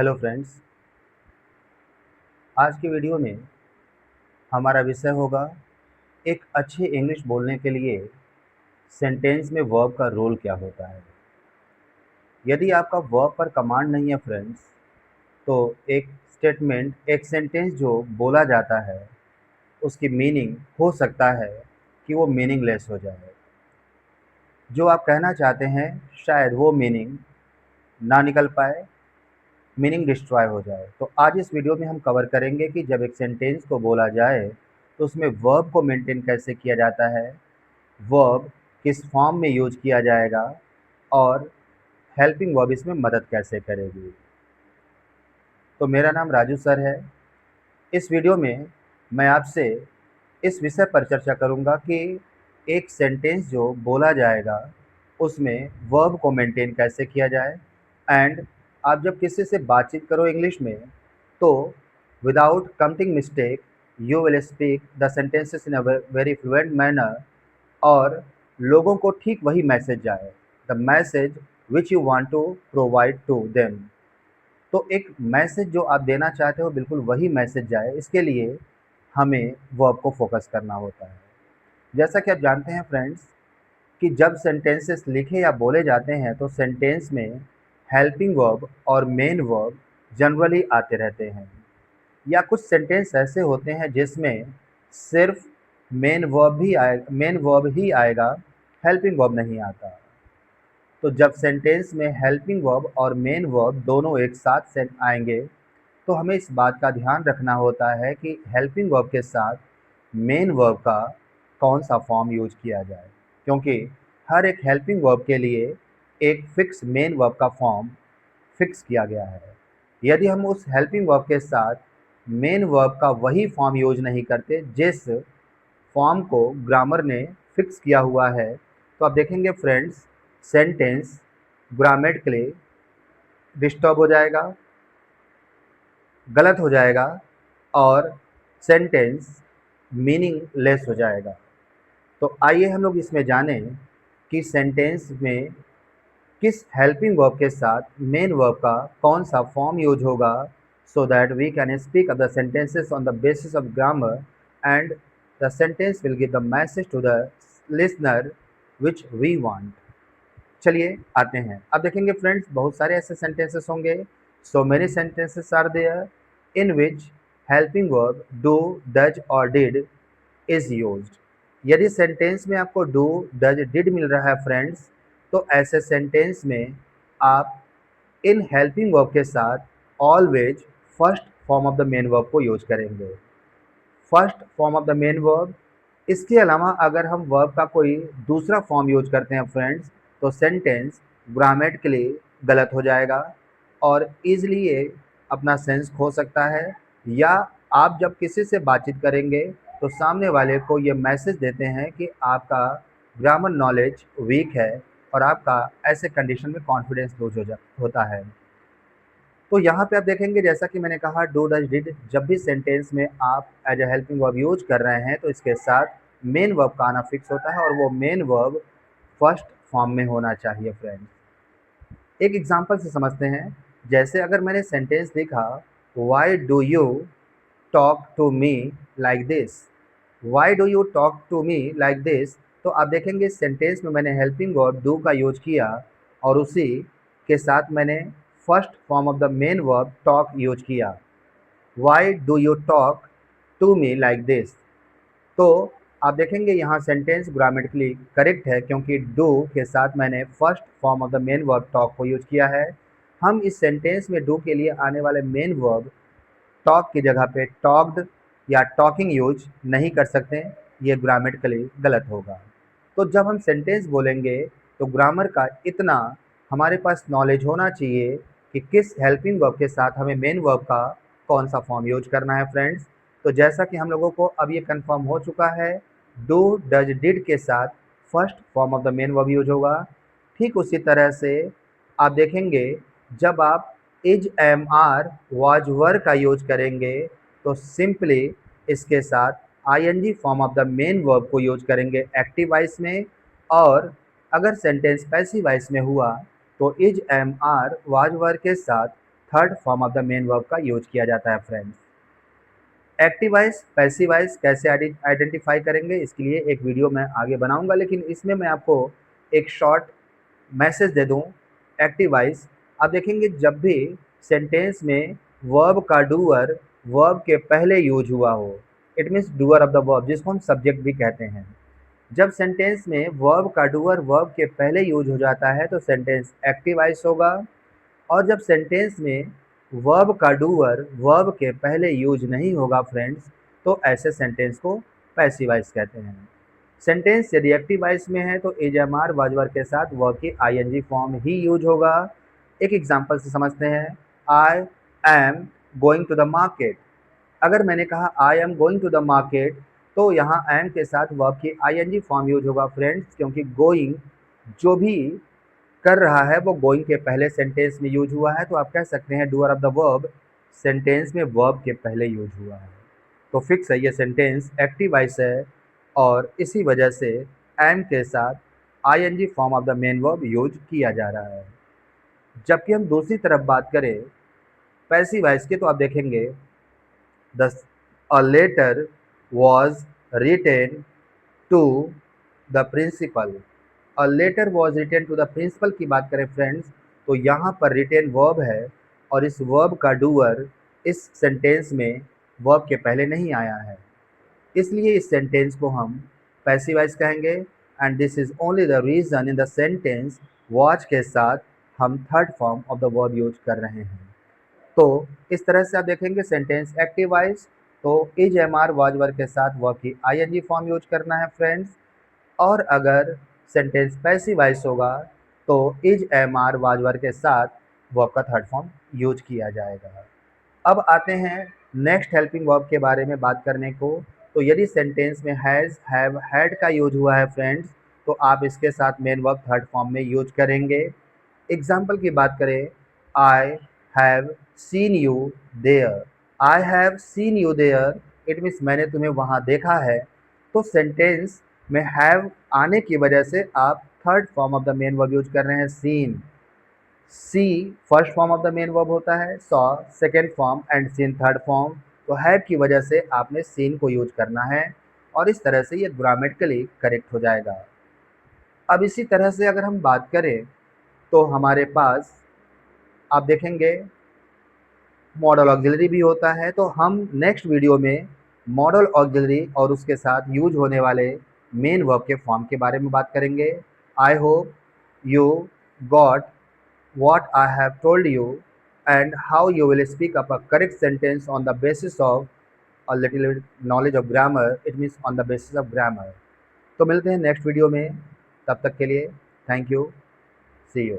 Hello friends. आज की video में हमारा विषय होगा एक अच्छे इंग्लिश बोलने के लिए सेंटेंस में वर्ब का रोल क्या होता है। यदि आपका वर्ब पर कमांड नहीं है फ्रेंड्स, तो एक स्टेटमेंट एक सेंटेंस जो बोला जाता है उसकी मीनिंग हो सकता है कि वो मीनिंगलेस हो जाए। जो आप कहना चाहते हैं शायद वो मीनिंग ना निकल पाए, मीनिंग डिस्ट्रॉय हो जाए। तो आज इस वीडियो में हम कवर करेंगे कि जब एक सेंटेंस को बोला जाए तो उसमें वर्ब को मेंटेन कैसे किया जाता है, वर्ब किस फॉर्म में यूज किया जाएगा और हेल्पिंग वर्ब इसमें मदद कैसे करेगी। तो मेरा नाम राजू सर है। इस वीडियो में मैं आपसे इस विषय पर चर्चा करूंगा कि एक सेंटेंस जो बोला जाएगा उसमें वर्ब को मेंटेन कैसे किया जाए। एंड आप जब किसी से बातचीत करो इंग्लिश में, तो without committing mistake you will speak the sentences in a very fluent manner, और लोगों को ठीक वही मैसेज जाए, the message which you want to provide to them. तो एक मैसेज जो आप देना चाहते हो बिल्कुल वही मैसेज जाए, इसके लिए हमें वर्ब को फोकस करना होता है। जैसा कि आप जानते हैं फ्रेंड्स कि जब सेंटेंसेस लिखे या बोले जाते हैं तो सेंटेंस में हेल्पिंग वर्ब और मेन वर्ब जनरली आते रहते हैं, या कुछ सेंटेंस ऐसे होते हैं जिसमें सिर्फ मेन वर्ब ही आएगा, हेल्पिंग वर्ब नहीं आता। तो जब सेंटेंस में हेल्पिंग वर्ब और मेन वर्ब दोनों एक साथ से आएंगे तो हमें इस बात का ध्यान रखना होता है कि हेल्पिंग वर्ब के साथ मेन वर्ब का कौन सा फॉर्म यूज किया जाए, क्योंकि हर एक हेल्पिंग वर्ब के लिए एक फिक्स मेन वर्ब का फॉर्म फिक्स किया गया है। यदि हम उस हेल्पिंग वर्ब के साथ मेन वर्ब का वही फॉर्म यूज नहीं करते जिस फॉर्म को ग्रामर ने फिक्स किया हुआ है, तो आप देखेंगे फ्रेंड्स सेंटेंस ग्रामेटिकली डिस्टर्ब हो जाएगा, गलत हो जाएगा और सेंटेंस मीनिंगलेस हो जाएगा। तो आइए हम लोग इसमें जानें कि सेंटेंस में किस हेल्पिंग वर्ब के साथ मेन वर्ब का कौन सा फॉर्म यूज होगा, so that we can speak of the sentences on the basis of grammar and the sentence will give the message to the listener which we want. चलिए आते हैं। अब देखेंगे फ्रेंड्स बहुत सारे ऐसे सेंटेंसेस होंगे, so many sentences are there in which helping verb do, does और डिड इज यूज्ड। यदि सेंटेंस में आपको डू, डज, डिड मिल रहा है फ्रेंड्स, तो ऐसे सेंटेंस में आप इन हेल्पिंग वर्ब के साथ always first form of the main verb को यूज करेंगे, first form of the main verb. इसके अलावा अगर हम वर्ब का कोई दूसरा फॉर्म यूज करते हैं फ्रेंड्स, तो सेंटेंस ग्रामेटिकली गलत हो जाएगा और ईजिली ये अपना सेंस खो सकता है। या आप जब किसी से बातचीत करेंगे तो सामने वाले को ये मैसेज देते हैं कि आपका ग्रामर नॉलेज वीक है और आपका ऐसे कंडीशन में कॉन्फिडेंस लूज होता है। तो यहाँ पे आप देखेंगे जैसा कि मैंने कहा डू, डज, डिड, जब भी सेंटेंस में आप as a helping verb use कर रहे हैं तो इसके साथ मेन वर्ब का आना फिक्स होता है और वो मेन वर्ब फर्स्ट फॉर्म में होना चाहिए फ्रेंड्स। एक एग्जांपल से समझते हैं। जैसे अगर मैंने सेंटेंस लिखा why do you talk to me like this, why do you talk to me like this, तो आप देखेंगे इस सेंटेंस में मैंने हेल्पिंग वर्ब डू का यूज किया और उसी के साथ मैंने first form of the main verb talk use किया। Why do you talk to me like this, तो आप देखेंगे यहाँ सेंटेंस ग्रामेटिकली करेक्ट है क्योंकि डू के साथ मैंने first form of the main verb talk को यूज किया है। हम इस सेंटेंस में डू के लिए आने वाले मेन वर्ब टॉक की जगह पे टॉक्ड या टॉकिंग यूज नहीं कर सकते, ये ग्रामेटिकली गलत होगा। तो जब हम सेंटेंस बोलेंगे तो ग्रामर का इतना हमारे पास नॉलेज होना चाहिए कि किस हेल्पिंग वर्ब के साथ हमें मेन वर्ब का कौन सा फॉर्म यूज करना है फ्रेंड्स। तो जैसा कि हम लोगों को अब ये कंफर्म हो चुका है, डू, डज, डिड के साथ first form of the main verb use होगा। ठीक उसी तरह से आप देखेंगे जब आप is, am, are, was, were का यूज करेंगे तो सिंपली इसके साथ ING form of the main verb को यूज करेंगे एक्टिव वॉइस में, और अगर सेंटेंस पैसिव वॉइस में हुआ तो is, am, are, was, were के साथ third form of the main verb का यूज किया जाता है friends. Active voice passive voice कैसे आइडेंटिफाई करेंगे, इसके लिए एक वीडियो मैं आगे बनाऊंगा, लेकिन इसमें मैं आपको एक शॉर्ट मैसेज दे दूं। एक्टिव वॉइस आप देखेंगे जब भी सेंटेंस में वर्ब का डूअर वर्ब के पहले यूज हुआ हो, it means doer of the verb, जिसको हम सब्जेक्ट भी कहते हैं। जब सेंटेंस में वर्ब का डूअर वर्ब के पहले यूज हो जाता है तो सेंटेंस एक्टिव वॉइस होगा, और जब सेंटेंस में वर्ब का डूअर वर्ब के पहले यूज नहीं होगा फ्रेंड्स, तो ऐसे सेंटेंस को पैसिव वॉइस कहते हैं। सेंटेंस यदि एक्टिव वॉइस में है तो एजएमआर वाजवर के साथ वर्ब की आईएनजी फॉर्म ही यूज होगा। एक एग्जांपल से समझते हैं। I am going to the market. अगर मैंने कहा I am going to the market, तो यहाँ एम के साथ वर्ब की आईएनजी फॉर्म यूज होगा फ्रेंड्स, क्योंकि गोइंग जो भी कर रहा है वो गोइंग के पहले सेंटेंस में यूज हुआ है, तो आप कह सकते हैं doer of the verb sentence में वर्ब के पहले यूज हुआ है। तो फिक्स है ये सेंटेंस एक्टिव वॉइस है, और इसी वजह से एम के साथ ING form of the main verb use किया जा रहा है। जबकि हम दूसरी तरफ बात करें पैसिव वॉइस की, तो आप देखेंगे the a letter was written to the principal. A letter was written to the principal की बात करें फ्रेंड्स, तो यहाँ पर रिटेन वर्ब है, और इस वर्ब का डूअर इस सेंटेंस में वर्ब के पहले नहीं आया है, इसलिए इस सेंटेंस को हम पैसिव वॉइस कहेंगे। And this is only the reason in the sentence watch के साथ हम third form of the verb use कर रहे हैं। तो इस तरह से आप देखेंगे सेंटेंस एक्टिव वॉइस तो is am are was verb के साथ वर्ब की आईएनजी फॉर्म यूज करना है फ्रेंड्स, और अगर सेंटेंस पैसिव वॉइस होगा तो is am are was verb के साथ वर्ब का थर्ड फॉर्म यूज किया जाएगा। अब आते हैं नेक्स्ट हेल्पिंग वर्ब के बारे में बात करने को। तो यदि सेंटेंस में हैज़ हैव हैड का यूज हुआ है फ्रेंड्स, तो आप इसके साथ मेन वर्ब थर्ड फॉर्म में यूज करेंगे। एग्जाम्पल की बात करें, I have seen you there. I have seen you there it means मैंने तुम्हें वहाँ देखा है। तो सेंटेंस में हैव आने की वजह से आप third form of the main verb use कर रहे हैं seen. See first form of the main verb होता है, saw second form and seen third form. तो हैव की वजह से आपने सीन को यूज करना है, और इस तरह से ये ग्रामेटिकली करेक्ट हो जाएगा। अब इसी तरह से अगर हम बात करें तो हमारे पास आप देखेंगे मॉडल ऑक्सिलरी भी होता है। तो हम नेक्स्ट वीडियो में मॉडल ऑक्सिलरी और उसके साथ यूज होने वाले मेन वर्ब के फॉर्म के बारे में बात करेंगे। I hope you got what I have told you and how you will speak up a correct sentence on the basis of a little bit knowledge of grammar, it means on the basis of grammar। तो मिलते हैं next video में, तब तक के लिए thank you, C you.